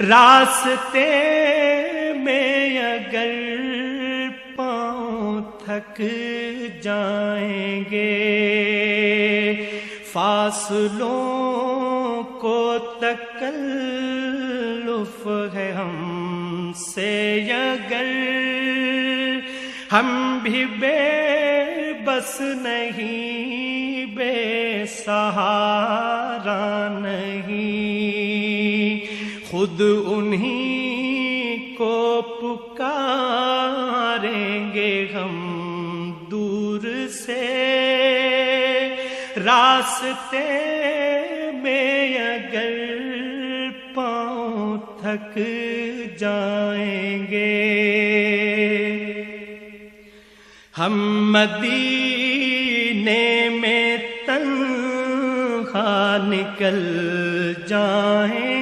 راستے میں اگر پاؤں تھک جائیں گے، فاصلوں کو تکلف ہے ہم سے اگر، ہم بھی بے بس نہیں، بے سہارا نہیں، خود انہی کو پکاریں گے ہم دور سے، راستے میں اگر پاؤں تھک جائیں گے۔ ہم مدینے میں تنہا نکل جائیں